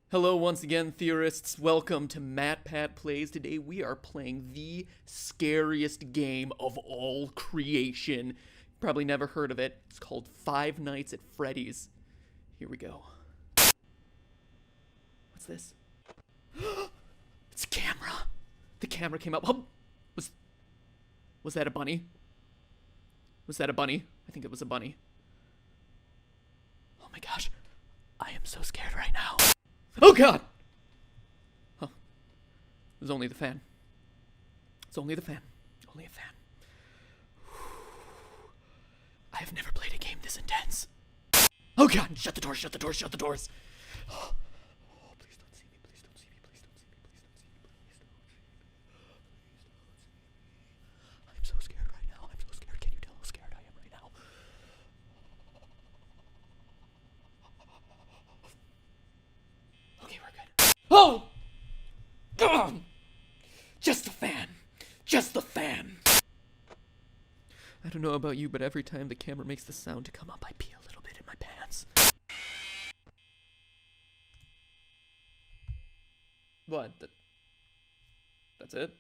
Hello once again, theorists. Welcome to MatPat Plays. Today we are playing the scariest game of all creation. Probably never heard of it. It's called Five Nights at Freddy's. Here we go. What's this? It's a camera. The camera came up. Oh, was that a bunny? Was that a bunny? I think it was a bunny. Oh my gosh. I am so scared right now. Oh god! Huh. It was only the fan. It's only the fan. Only a fan. I have never played a game this intense. Oh god! Shut the doors, shut the doors, shut the doors! Oh, please don't see me, please don't see me, please don't see me, please don't see me, please don't see me. I'm so scared right now, I'm so scared. Can you tell how scared I am right now? Okay, we're good. Oh! Just the fan. Just the fan. I don't know about you, but every time the camera makes the sound to come up, I pee a little bit in my pants. What? That's it?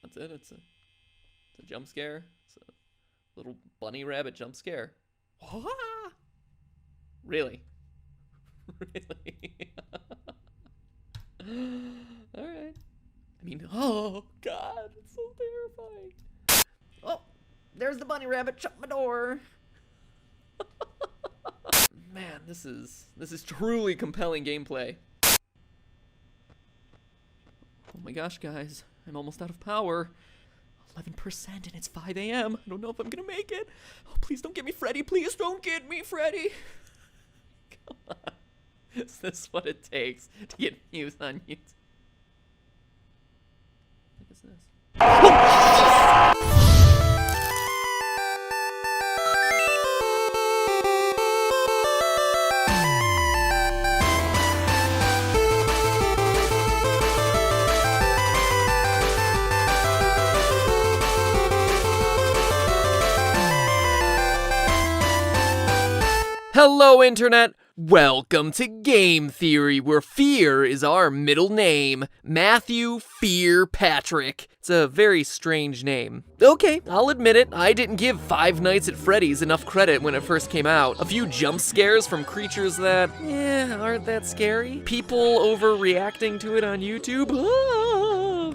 That's it? It's a jump scare? It's a little bunny rabbit jump scare. Really? Really? Alright. I mean, oh god, it's so terrifying. Oh, there's the bunny rabbit, shut my door. Man, this is truly compelling gameplay. Oh my gosh, guys, I'm almost out of power. 11% and it's 5 a.m. I don't know if I'm gonna make it. Oh, please don't get me, Freddy. Please don't get me, Freddy. Come on. Is this what it takes to get views on YouTube? What is this? Hello, Internet! Welcome to Game Theory, where fear is our middle name. Matthew Fear Patrick. It's a very strange name. Okay, I'll admit it, I didn't give Five Nights at Freddy's enough credit when it first came out. A few jump scares from creatures that, aren't that scary. People overreacting to it on YouTube.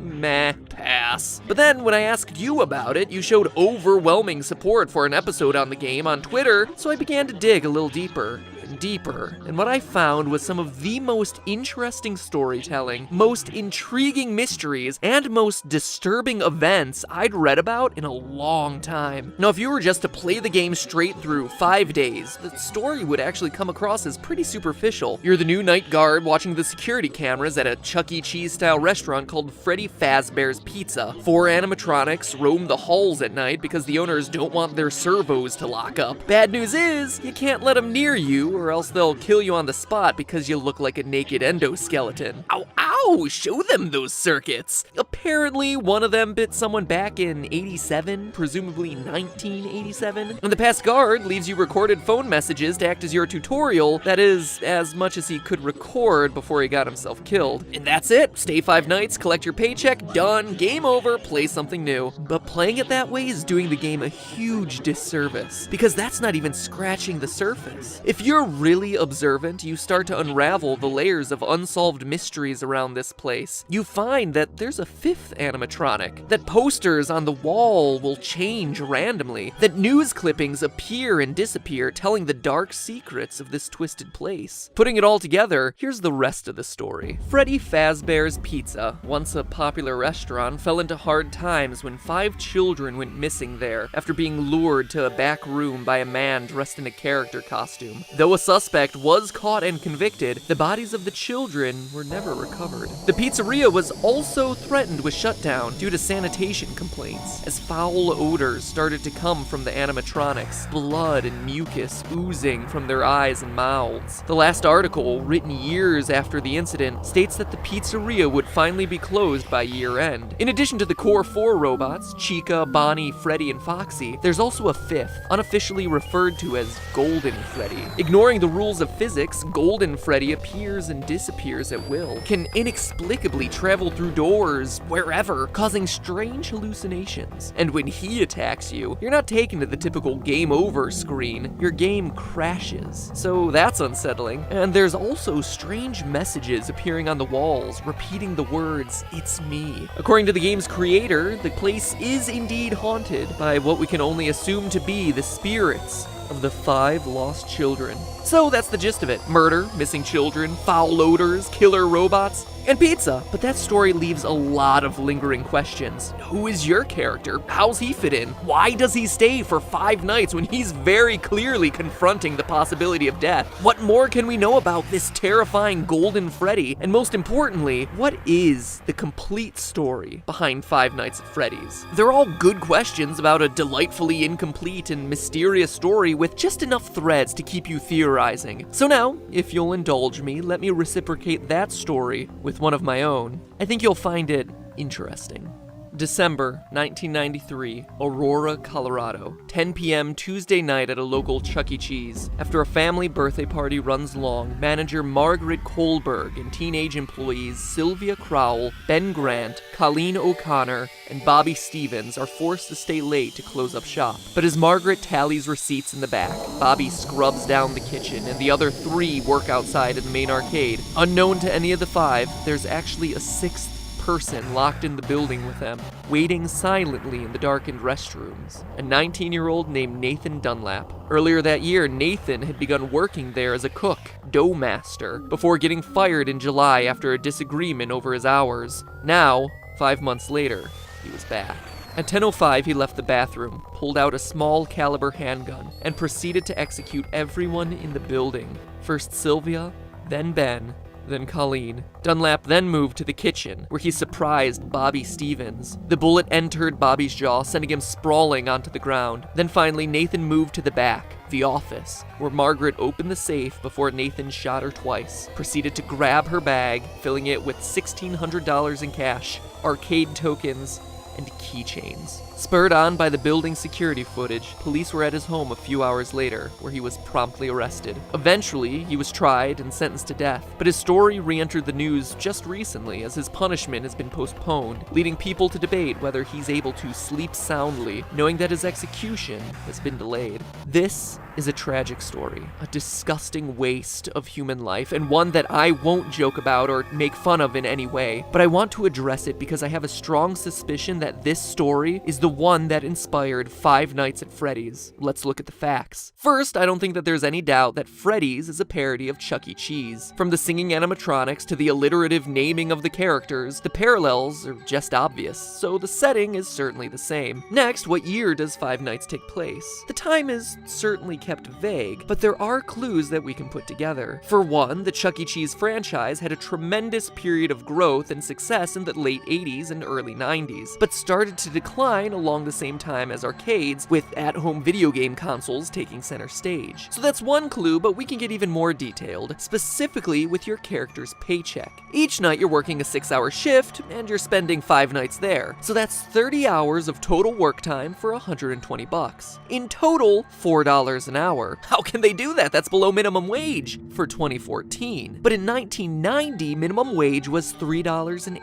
Meh, pass. But then when I asked you about it, you showed overwhelming support for an episode on the game on Twitter, so I began to dig a little deeper and deeper. And what I found was some of the most interesting storytelling, most intriguing mysteries, and most disturbing events I'd read about in a long time. Now, if you were just to play the game straight through 5 days, the story would actually come across as pretty superficial. You're the new night guard watching the security cameras at a Chuck E. Cheese-style restaurant called Freddy Fazbear's Pizza. 4 animatronics roam the halls at night because the owners don't want their servos to lock up. Bad news is, you can't let them near you, or else they'll kill you on the spot because you look like a naked endoskeleton. Ow, ow! Show them those circuits! Apparently, one of them bit someone back in 87, presumably 1987. And the past guard leaves you recorded phone messages to act as your tutorial, that is, as much as he could record before he got himself killed. And that's it! Stay 5 nights, collect your paycheck, done, game over, play something new. But playing it that way is doing the game a huge disservice, because that's not even scratching the surface. If you're really observant, you start to unravel the layers of unsolved mysteries around this place. You find that there's a 5th animatronic, that posters on the wall will change randomly, that news clippings appear and disappear, telling the dark secrets of this twisted place. Putting it all together, here's the rest of the story. Freddy Fazbear's Pizza, once a popular restaurant, fell into hard times when 5 children went missing there after being lured to a back room by a man dressed in a character costume. Though a suspect was caught and convicted, the bodies of the children were never recovered. discovered. The pizzeria was also threatened with shutdown due to sanitation complaints, as foul odors started to come from the animatronics, blood and mucus oozing from their eyes and mouths. The last article, written years after the incident, states that the pizzeria would finally be closed by year-end. In addition to the core 4 robots, Chica, Bonnie, Freddy, and Foxy, there's also a 5th, unofficially referred to as Golden Freddy. Ignoring the rules of physics, Golden Freddy appears and disappears at will, can inexplicably travel through doors, wherever, causing strange hallucinations. And when he attacks you, you're not taken to the typical game over screen, your game crashes. So that's unsettling. And there's also strange messages appearing on the walls, repeating the words, "It's me." According to the game's creator, the place is indeed haunted by what we can only assume to be the spirits of the 5 lost children. So that's the gist of it. Murder, missing children, foul odors, killer robots, and pizza. But that story leaves a lot of lingering questions. Who is your character? How's he fit in? Why does he stay for 5 nights when he's very clearly confronting the possibility of death? What more can we know about this terrifying Golden Freddy? And most importantly, what is the complete story behind Five Nights at Freddy's? They're all good questions about a delightfully incomplete and mysterious story with just enough threads to keep you theorizing. So now, if you'll indulge me, let me reciprocate that story with one of my own. I think you'll find it interesting. December 1993, Aurora, Colorado. 10 p.m. Tuesday night at a local Chuck E. Cheese. After a family birthday party runs long, manager Margaret Kohlberg and teenage employees Sylvia Crowell, Ben Grant, Colleen O'Connor, and Bobby Stevens are forced to stay late to close up shop. But as Margaret tallies receipts in the back, Bobby scrubs down the kitchen, and the other 3 work outside in the main arcade. Unknown to any of the 5, there's actually a 6th person locked in the building with them, waiting silently in the darkened restrooms. A 19-year-old named Nathan Dunlap. Earlier that year, Nathan had begun working there as a cook, dough master, before getting fired in July after a disagreement over his hours. Now, 5 months later, he was back. At 10:05, he left the bathroom, pulled out a small caliber handgun, and proceeded to execute everyone in the building. First Sylvia, then Ben, then Colleen. Dunlap then moved to the kitchen, where he surprised Bobby Stevens. The bullet entered Bobby's jaw, sending him sprawling onto the ground. Then finally, Nathan moved to the back, the office, where Margaret opened the safe before Nathan shot her twice, proceeded to grab her bag, filling it with $1,600 in cash, arcade tokens, and keychains. Spurred on by the building's security footage, police were at his home a few hours later, where he was promptly arrested. Eventually, he was tried and sentenced to death, but his story re-entered the news just recently as his punishment has been postponed, leading people to debate whether he's able to sleep soundly, knowing that his execution has been delayed. This is a tragic story, a disgusting waste of human life, and one that I won't joke about or make fun of in any way, but I want to address it because I have a strong suspicion that this story is the one that inspired Five Nights at Freddy's. Let's look at the facts. First, I don't think that there's any doubt that Freddy's is a parody of Chuck E. Cheese. From the singing animatronics to the alliterative naming of the characters, the parallels are just obvious, so the setting is certainly the same. Next, what year does Five Nights take place? The time is certainly kept vague, but there are clues that we can put together. For one, the Chuck E. Cheese franchise had a tremendous period of growth and success in the late 80s and early 90s, but started to decline along the same time as arcades, with at-home video game consoles taking center stage. So that's one clue, but we can get even more detailed, specifically with your character's paycheck. Each night you're working a 6-hour shift, and you're spending 5 nights there. So that's 30 hours of total work time for $120. In total, $4 an hour. How can they do that? That's below minimum wage for 2014. But in 1990, minimum wage was $3.80.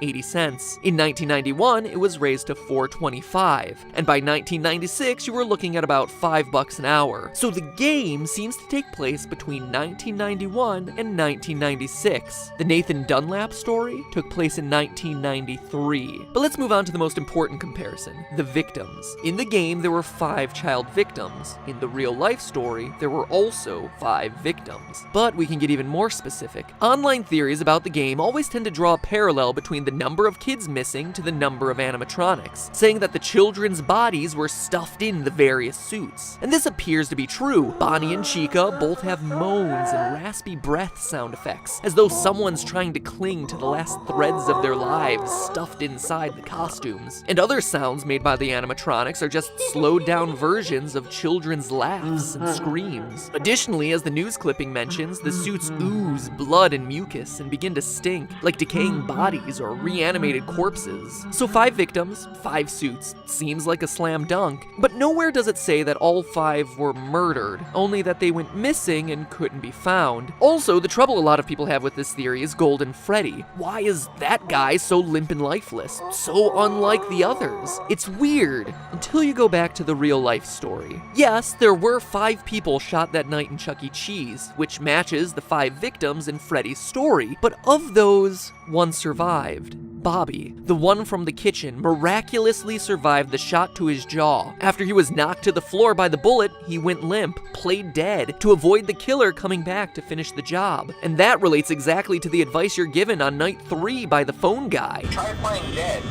In 1991, it was raised to $4.25. And by 1996, you were looking at about $5 an hour. So the game seems to take place between 1991 and 1996. The Nathan Dunlap story took place in 1993. But let's move on to the most important comparison, the victims. In the game, there were 5 child victims. In the real-life story, there were also 5 victims. But we can get even more specific. Online theories about the game always tend to draw a parallel between the number of kids missing to the number of animatronics, saying that the children children's bodies were stuffed in the various suits. And this appears to be true. Bonnie and Chica both have moans and raspy breath sound effects, as though someone's trying to cling to the last threads of their lives stuffed inside the costumes. And other sounds made by the animatronics are just slowed down versions of children's laughs and screams. Additionally, as the news clipping mentions, the suits ooze blood and mucus and begin to stink, like decaying bodies or reanimated corpses. So 5 victims, 5 suits, seems like a slam dunk, but nowhere does it say that all 5 were murdered, only that they went missing and couldn't be found. Also, the trouble a lot of people have with this theory is Golden Freddy. Why is that guy so limp and lifeless? So unlike the others. It's weird, until you go back to the real life story. Yes, there were 5 people shot that night in Chuck E. Cheese, which matches the 5 victims in Freddy's story, but of those, 1 survived. Bobby, the one from the kitchen, miraculously survived the shot to his jaw. After he was knocked to the floor by the bullet, he went limp, played dead, to avoid the killer coming back to finish the job. And that relates exactly to the advice you're given on night 3 by the phone guy. Try playing dead.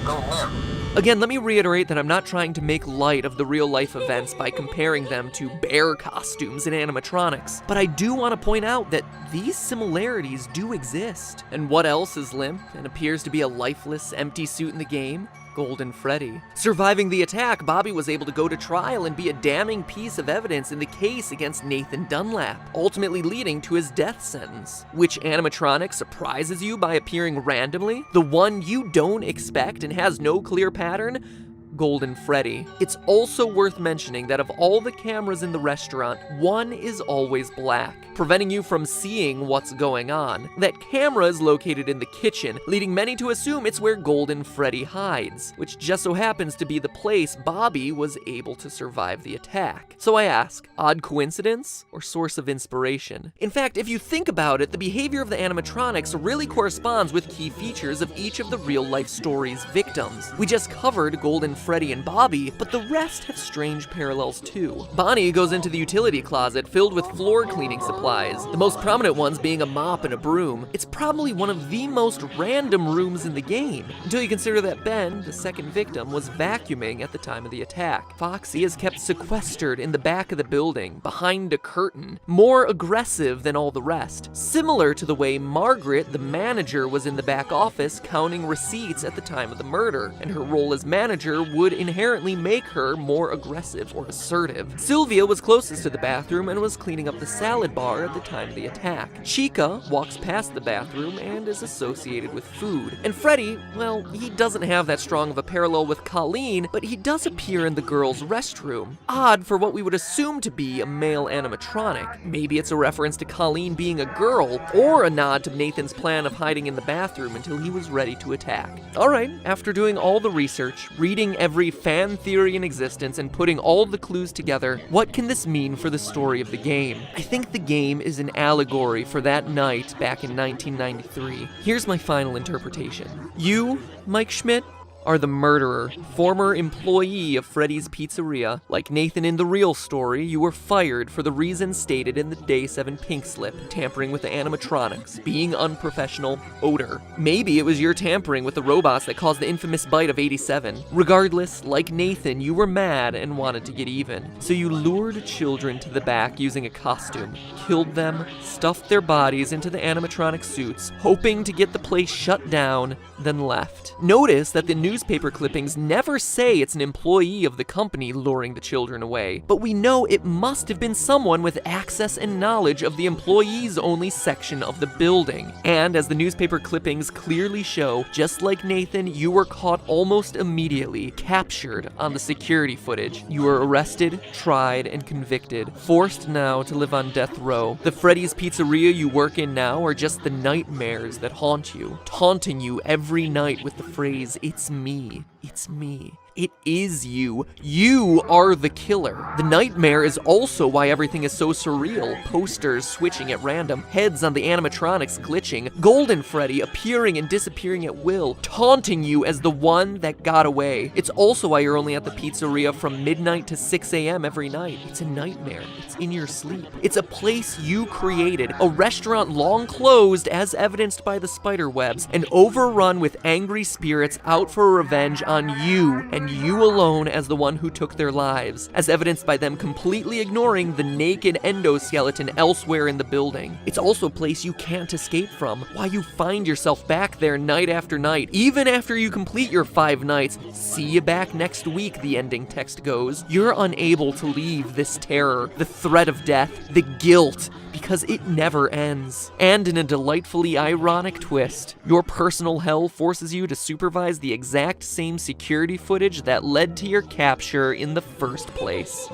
Go limp. Again, let me reiterate that I'm not trying to make light of the real-life events by comparing them to bear costumes and animatronics, but I do want to point out that these similarities do exist. And what else is limp and appears to be a lifeless, empty suit in the game? Golden Freddy. Surviving the attack, Bobby was able to go to trial and be a damning piece of evidence in the case against Nathan Dunlap, ultimately leading to his death sentence. Which animatronic surprises you by appearing randomly? The one you don't expect and has no clear pattern? Golden Freddy. It's also worth mentioning that of all the cameras in the restaurant, one is always black, preventing you from seeing what's going on. That camera is located in the kitchen, leading many to assume it's where Golden Freddy hides, which just so happens to be the place Bobby was able to survive the attack. So I ask, odd coincidence or source of inspiration? In fact, if you think about it, the behavior of the animatronics really corresponds with key features of each of the real-life story's victims. We just covered Golden Freddy and Bobby, but the rest have strange parallels too. Bonnie goes into the utility closet filled with floor cleaning supplies, the most prominent ones being a mop and a broom. It's probably one of the most random rooms in the game, until you consider that Ben, the second victim, was vacuuming at the time of the attack. Foxy is kept sequestered in the back of the building, behind a curtain, more aggressive than all the rest, similar to the way Margaret, the manager, was in the back office counting receipts at the time of the murder, and her role as manager would inherently make her more aggressive or assertive. Sylvia was closest to the bathroom and was cleaning up the salad bar at the time of the attack. Chica walks past the bathroom and is associated with food. And Freddy, well, he doesn't have that strong of a parallel with Colleen, but he does appear in the girls' restroom. Odd for what we would assume to be a male animatronic. Maybe it's a reference to Colleen being a girl, or a nod to Nathan's plan of hiding in the bathroom until he was ready to attack. Alright, after doing all the research, reading every fan theory in existence, and putting all the clues together, what can this mean for the story of the game? I think the game is an allegory for that night back in 1993. Here's my final interpretation. You, Mike Schmidt, are the murderer, former employee of Freddy's Pizzeria. Like Nathan in the real story, you were fired for the reasons stated in the Day 7 pink slip: tampering with the animatronics, being unprofessional, odor. Maybe it was your tampering with the robots that caused the infamous bite of 87. Regardless, like Nathan, you were mad and wanted to get even. So you lured children to the back using a costume, killed them, stuffed their bodies into the animatronic suits, hoping to get the place shut down, then left. Notice that the newspaper clippings never say it's an employee of the company luring the children away, but we know it must have been someone with access and knowledge of the employees-only section of the building. And as the newspaper clippings clearly show, just like Nathan, you were caught almost immediately, captured on the security footage. You were arrested, tried, and convicted, forced now to live on death row. The Freddy's Pizzeria you work in now are just the nightmares that haunt you, taunting you every night with the phrase, "It's me, it's me." It is you. You are the killer. The nightmare is also why everything is so surreal. Posters switching at random, heads on the animatronics glitching, Golden Freddy appearing and disappearing at will, taunting you as the one that got away. It's also why you're only at the pizzeria from midnight to 6 a.m. every night. It's a nightmare. It's in your sleep. It's a place you created, a restaurant long closed as evidenced by the spider webs, and overrun with angry spirits out for revenge on you and you alone as the one who took their lives, as evidenced by them completely ignoring the naked endoskeleton elsewhere in the building. It's also a place you can't escape from, why you find yourself back there night after night, even after you complete your 5 nights. See you back next week, the ending text goes. You're unable to leave this terror, the threat of death, the guilt, because it never ends. And in a delightfully ironic twist, your personal hell forces you to supervise the exact same security footage that led to your capture in the first place.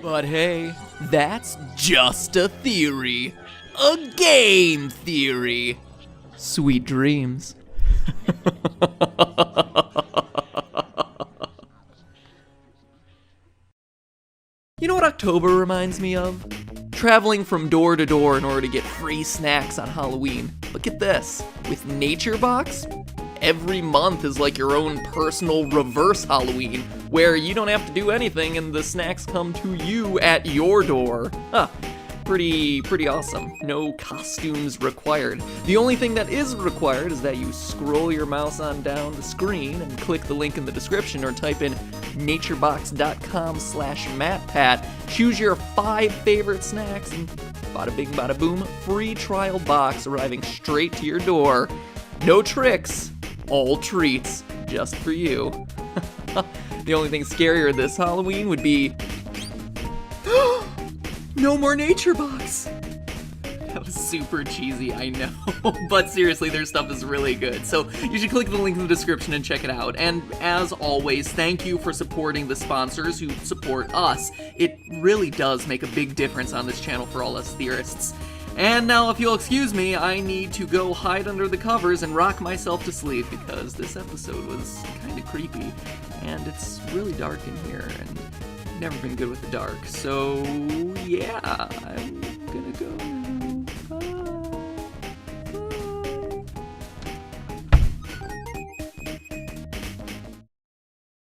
But hey, that's just a theory. A game theory. Sweet dreams. You know what October reminds me of? Traveling from door to door in order to get free snacks on Halloween. But get this, with NatureBox, every month is like your own personal reverse Halloween, where you don't have to do anything and the snacks come to you at your door. Huh. Pretty awesome. No costumes required. The only thing that is required is that you scroll your mouse on down the screen and click the link in the description or type in naturebox.com/MattPat, choose your 5 favorite snacks, and bada bing bada boom, free trial box arriving straight to your door. No tricks, all treats, just for you. The only thing scarier this Halloween would be no more NatureBox! That was super cheesy, I know. But seriously, their stuff is really good. So you should click the link in the description and check it out. And as always, thank you for supporting the sponsors who support us. It really does make a big difference on this channel for all us theorists. And now, if you'll excuse me, I need to go hide under the covers and rock myself to sleep because this episode was kind of creepy. And it's really dark in here, and never been good with the dark, so yeah, I'm gonna go